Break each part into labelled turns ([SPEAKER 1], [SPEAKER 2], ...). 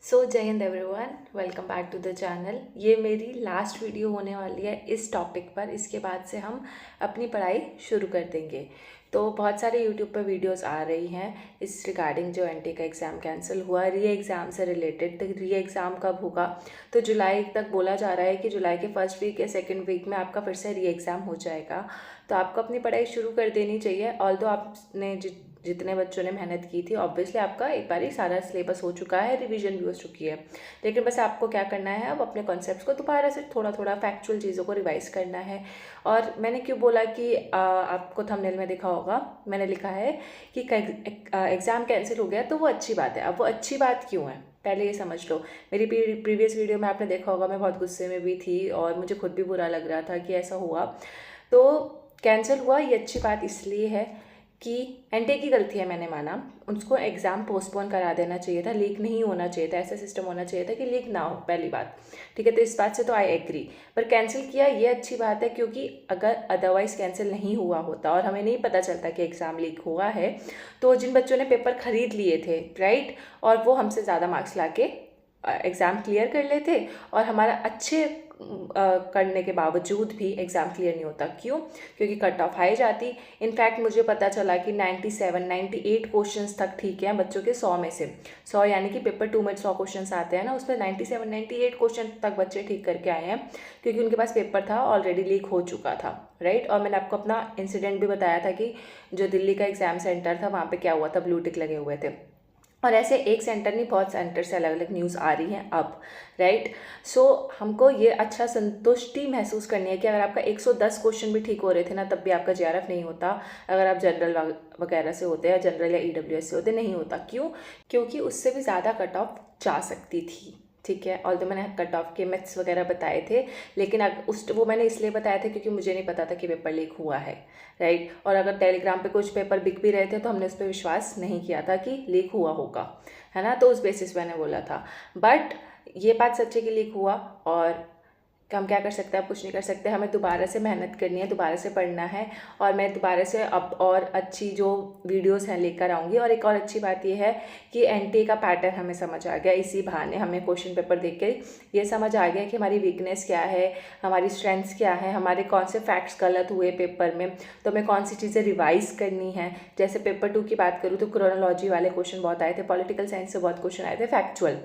[SPEAKER 1] सो जय हिंद everyone, welcome back to the channel. ये मेरी लास्ट वीडियो होने वाली है इस टॉपिक पर। इसके बाद से हम अपनी पढ़ाई शुरू कर देंगे। तो बहुत सारे यूट्यूब पर वीडियोस आ रही हैं इस रिगार्डिंग जो एनटी का एग्ज़ाम कैंसिल हुआ, री एग्ज़ाम से रिलेटेड। तो री एग्ज़ाम कब होगा? तो जुलाई तक बोला जा रहा है कि जुलाई के फर्स्ट वीक या सेकेंड वीक में आपका फिर से री एग्ज़ाम हो जाएगा। तो आपको अपनी पढ़ाई शुरू कर देनी चाहिए। ऑल्दो आपने जितने बच्चों ने मेहनत की थी, ऑब्वियसली आपका एक बार ही सारा सिलेबस हो चुका है, रिवीजन भी हो चुकी है। लेकिन बस आपको क्या करना है, अब अपने कॉन्सेप्ट्स को दोबारा से थोड़ा थोड़ा फैक्चुअल चीज़ों को रिवाइज करना है। और मैंने क्यों बोला कि आपको थंबनेल में दिखा होगा, मैंने लिखा है कि एग्ज़ाम कैंसिल हो गया तो वो अच्छी बात है। अब वो अच्छी बात क्यों है, पहले ये समझ लो। मेरी प्रीवियस वीडियो में आपने देखा होगा, मैं बहुत गुस्से में भी थी और मुझे खुद भी बुरा लग रहा था कि ऐसा हुआ। तो कैंसिल हुआ, ये अच्छी बात इसलिए है कि एनटीए की गलती है, मैंने माना। उसको एग्ज़ाम पोस्टपोन करा देना चाहिए था, लीक नहीं होना चाहिए था। ऐसा सिस्टम होना चाहिए था कि लीक ना हो, पहली बात। ठीक है, तो इस बात से तो आई एग्री। पर कैंसिल किया ये अच्छी बात है, क्योंकि अगर अदरवाइज़ कैंसिल नहीं हुआ होता और हमें नहीं पता चलता कि एग्ज़ाम लीक हुआ है, तो जिन बच्चों ने पेपर खरीद लिए थे, राइट, और वो हमसे ज़्यादा मार्क्स ला के एग्ज़ाम क्लियर कर लेते, और हमारा अच्छे करने के बावजूद भी एग्ज़ाम क्लियर नहीं होता। क्यों? क्योंकि कट ऑफ हाई जाती। इनफैक्ट मुझे पता चला कि 97-98 क्वेश्चंस तक ठीक है बच्चों के 100 में से। 100 यानी कि पेपर 2 में 100 क्वेश्चंस आते हैं ना, उसमें 97-98 क्वेश्चन तक बच्चे ठीक करके आए हैं, क्योंकि उनके पास पेपर था, ऑलरेडी लीक हो चुका था, राइट। और मैंने आपको अपना इंसिडेंट भी बताया था कि जो दिल्ली का एग्ज़ाम सेंटर था, वहाँ पर क्या हुआ था, ब्लू टिक लगे हुए थे। और ऐसे एक सेंटर नहीं, बहुत सेंटर से अलग अलग न्यूज़ आ रही हैं अब, राइट। सो हमको ये अच्छा संतुष्टि महसूस करनी है कि अगर आपका 110 क्वेश्चन भी ठीक हो रहे थे ना, तब भी आपका जेआरएफ नहीं होता। अगर आप जनरल वगैरह से होते या जनरल या ईडब्ल्यूएस से होते, नहीं होता। क्यों? क्योंकि उससे भी ज़्यादा कट ऑफ जा सकती थी। ठीक है, और तो मैंने कट ऑफ के मैथ्स वगैरह बताए थे, लेकिन वो मैंने इसलिए बताया था क्योंकि मुझे नहीं पता था कि पेपर लीक हुआ है, राइट। और अगर टेलीग्राम पे कुछ पेपर बिक भी रहे थे तो हमने उस पर विश्वास नहीं किया था कि लीक हुआ होगा, है ना। तो उस बेसिस पे मैंने बोला था। बट ये बात सच है कि लीक हुआ, और हम क्या कर सकते हैं? आप कुछ नहीं कर सकते। हमें दोबारा से मेहनत करनी है, दोबारा से पढ़ना है, और मैं दोबारा से अब और अच्छी जो वीडियोस हैं लेकर आऊँगी। और एक और अच्छी बात यह है कि एनटीए का पैटर्न हमें समझ आ गया। इसी बहाने हमें क्वेश्चन पेपर देख के ये समझ आ गया कि हमारी वीकनेस क्या है, हमारी स्ट्रेंथ्स क्या है, हमारे कौन से फैक्ट्स गलत हुए पेपर में, तो हमें कौन सी चीज़ें रिवाइज़ करनी है। जैसे पेपर 2 की बात करूँ तो क्रोनोलॉजी वाले क्वेश्चन बहुत आए थे, पॉलिटिकल साइंस से बहुत क्वेश्चन आए थे फैक्चुअल।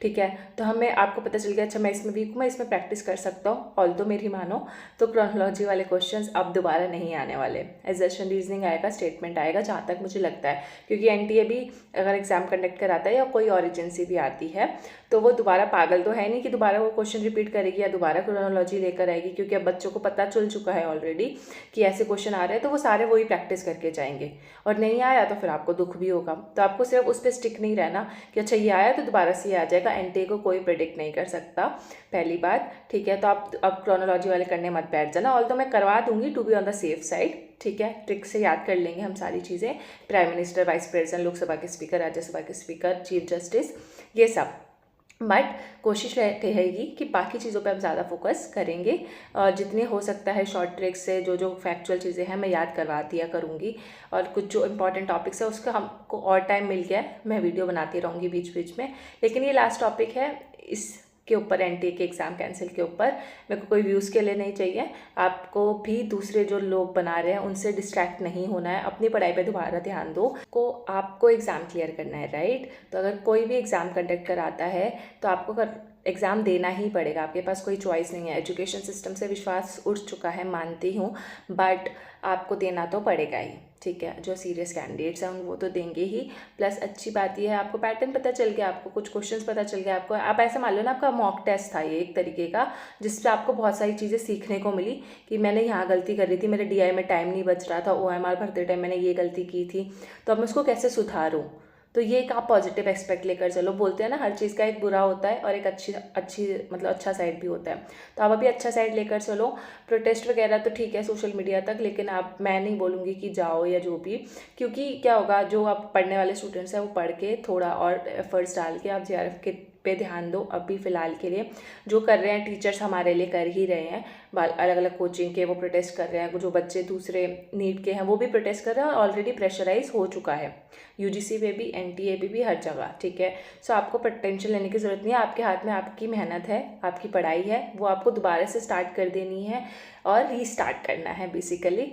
[SPEAKER 1] ठीक है, तो हमें आपको पता चल गया, अच्छा मैं इसमें वीक हूँ, मैं इसमें प्रैक्टिस कर सकता हूँ। ऑल्दो मेरी मानो तो क्रोनोलॉजी वाले क्वेश्चंस अब दोबारा नहीं आने वाले। एजर्शन रीजनिंग आएगा, स्टेटमेंट आएगा, जहाँ तक मुझे लगता है। क्योंकि एनटीए भी अगर एग्जाम कंडक्ट कराता है या कोई और एजेंसी भी आती है, तो वो दोबारा पागल तो है नहीं कि दोबारा वो क्वेश्चन रिपीट करेगी या दोबारा क्रोनोलॉजी लेकर आएगी। क्योंकि अब बच्चों को पता चल चुका है ऑलरेडी कि ऐसे क्वेश्चन आ रहे हैं, तो वो सारे वही प्रैक्टिस करके जाएंगे। और नहीं आया तो फिर आपको दुख भी होगा। तो आपको सिर्फ उस पर स्टिक नहीं रहना कि अच्छा ये आया तो दोबारा से ये आ जाएगा। एनटीए को कोई प्रेडिक्ट नहीं कर सकता, पहली बात। ठीक है, तो आप अब क्रोनोलॉजी वाले करने मत बैठ जाना। ऑल तो मैं करवा दूंगी, to be on the safe side. ठीक है, ट्रिक से याद कर लेंगे हम सारी चीज़ें, prime minister, vice president, Lok Sabha के स्पीकर, राज्यसभा के स्पीकर, चीफ जस्टिस, ये सब। बट कोशिश रहेगी कि बाकी चीज़ों पे हम ज़्यादा फोकस करेंगे, और जितने हो सकता है शॉर्ट ट्रिक्स से जो जो फैक्चुअल चीज़ें हैं मैं याद करवा दिया करूँगी। और कुछ जो इंपॉर्टेंट टॉपिक्स है उसका हमको और टाइम मिल गया है, मैं वीडियो बनाती रहूँगी बीच बीच में। लेकिन ये लास्ट टॉपिक है इस के ऊपर, एनटीए के एग्ज़ाम कैंसिल के ऊपर। मेरे को कोई व्यूज़ के लिए नहीं चाहिए। आपको भी दूसरे जो लोग बना रहे हैं उनसे डिस्ट्रैक्ट नहीं होना है, अपनी पढ़ाई पे दोबारा ध्यान दो। को आपको एग्ज़ाम क्लियर करना है, राइट। तो अगर कोई भी एग्ज़ाम कंडक्ट कराता है तो आपको एग्ज़ाम देना ही पड़ेगा, आपके पास कोई चॉइस नहीं है। एजुकेशन सिस्टम से विश्वास उठ चुका है, मानती हूँ, बट आपको देना तो पड़ेगा ही। ठीक है, जो सीरियस कैंडिडेट्स हैं वो तो देंगे ही। प्लस अच्छी बात यह है, आपको पैटर्न पता चल गया, आपको कुछ क्वेश्चंस पता चल गया। आपको आप ऐसे मान लो ना, आपका मॉक टेस्ट था ये एक तरीके का, जिससे आपको बहुत सारी चीज़ें सीखने को मिली कि मैंने यहाँ गलती कर रही थी, मेरे डीआई में टाइम नहीं बच रहा था, ओएमआर भरते टाइम मैंने ये गलती की थी, तो अब मैं उसको कैसे सुधारूँ। तो ये एक आप पॉजिटिव एस्पेक्ट लेकर चलो। बोलते हैं ना, हर चीज़ का एक बुरा होता है और एक अच्छी मतलब अच्छा साइड भी होता है। तो आप अभी अच्छा साइड लेकर चलो। प्रोटेस्ट वगैरह तो ठीक है सोशल मीडिया तक, लेकिन मैं नहीं बोलूँगी कि जाओ या जो भी। क्योंकि क्या होगा, जो आप पढ़ने वाले स्टूडेंट्स हैं वो पढ़ के थोड़ा और एफर्ट्स डाल के आप जेआरएफ के पे ध्यान दो अभी फ़िलहाल के लिए। जो कर रहे हैं टीचर्स हमारे लिए कर ही रहे हैं, अलग अलग कोचिंग के वो प्रोटेस्ट कर रहे हैं, जो बच्चे दूसरे नीट के हैं वो भी प्रोटेस्ट कर रहे हैं, और ऑलरेडी प्रेशराइज हो चुका है यूजीसी पे भी, एनटीए पे भी, हर जगह, ठीक है। सो आपको टेंशन लेने की ज़रूरत नहीं है, आपके हाथ में आपकी मेहनत है, आपकी पढ़ाई है, वो आपको दोबारा से स्टार्ट कर देनी है और रीस्टार्ट करना है बेसिकली।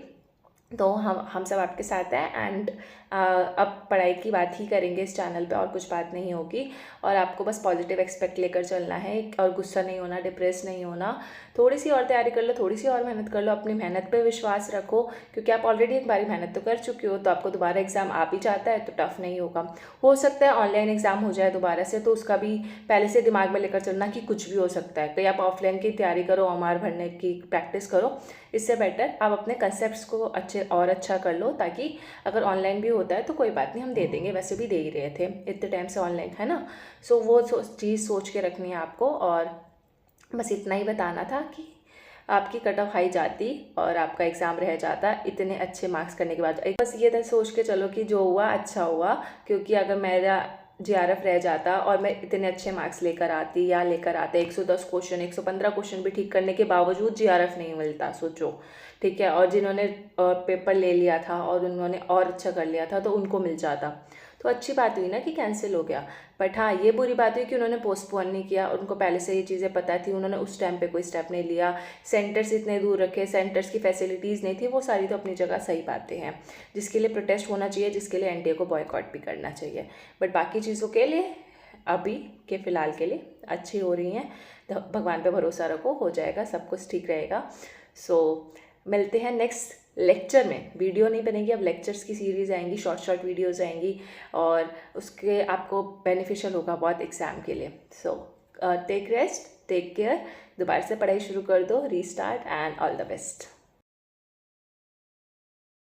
[SPEAKER 1] तो हम सब आपके साथ हैं। एंड अब पढ़ाई की बात ही करेंगे इस चैनल पे, और कुछ बात नहीं होगी। और आपको बस पॉजिटिव एक्सपेक्ट लेकर चलना है, और गुस्सा नहीं होना, डिप्रेस नहीं होना। थोड़ी सी और तैयारी कर लो, थोड़ी सी और मेहनत कर लो, अपनी मेहनत पे विश्वास रखो, क्योंकि आप ऑलरेडी एक बारी मेहनत तो कर चुके हो। तो आपको दोबारा एग्ज़ाम आ भी जाता है तो टफ नहीं होगा। हो सकता है ऑनलाइन एग्ज़ाम हो जाए दोबारा से, तो उसका भी पहले से दिमाग में लेकर चलना कि कुछ भी हो सकता है। कहीं आप ऑफलाइन की तैयारी करो, OMR भरने की प्रैक्टिस करो, इससे बेटर आप अपने कंसेप्ट्स को अच्छा कर लो, ताकि अगर ऑनलाइन भी होता है तो कोई बात नहीं, हम दे देंगे, वैसे भी दे ही रहे थे इतने टाइम से ऑनलाइन, है ना। सो वो चीज़ सोच के रखनी है आपको। और बस इतना ही बताना था कि आपकी कट ऑफ हाई जाती और आपका एग्ज़ाम रह जाता इतने अच्छे मार्क्स करने के बाद। एक बस ये था, सोच के चलो कि जो हुआ अच्छा हुआ, क्योंकि अगर मेरा JRF रह जाता और मैं इतने अच्छे मार्क्स लेकर आते 110 क्वेश्चन, 115 क्वेश्चन भी ठीक करने के बावजूद JRF नहीं मिलता, सोचो, ठीक है। और जिन्होंने पेपर ले लिया था और उन्होंने और अच्छा कर लिया था तो उनको मिल जाता। तो अच्छी बात हुई ना कि कैंसिल हो गया। बट हाँ, ये बुरी बात हुई कि उन्होंने पोस्टपोन नहीं किया, उनको पहले से ये चीज़ें पता थी, उन्होंने उस टाइम पे कोई स्टेप नहीं लिया, सेंटर्स इतने दूर रखे, सेंटर्स की फैसिलिटीज़ नहीं थी, वो सारी तो अपनी जगह सही बातें हैं, जिसके लिए प्रोटेस्ट होना चाहिए, जिसके लिए एनटीए को बॉयकॉट भी करना चाहिए। बट बाकी चीज़ों के लिए अभी के फ़िलहाल के लिए अच्छी हो रही हैं, तो भगवान पे भरोसा रखो, हो जाएगा, सब कुछ ठीक रहेगा। सो मिलते हैं नेक्स्ट लेक्चर में। वीडियो नहीं बनेगी, अब लेक्चर्स की सीरीज़ आएंगी, शॉर्ट वीडियोज़ आएंगी, और उसके आपको बेनिफिशियल होगा बहुत एग्ज़ाम के लिए। So take rest, take care, दोबारा से पढ़ाई शुरू कर दो, restart, and all the best.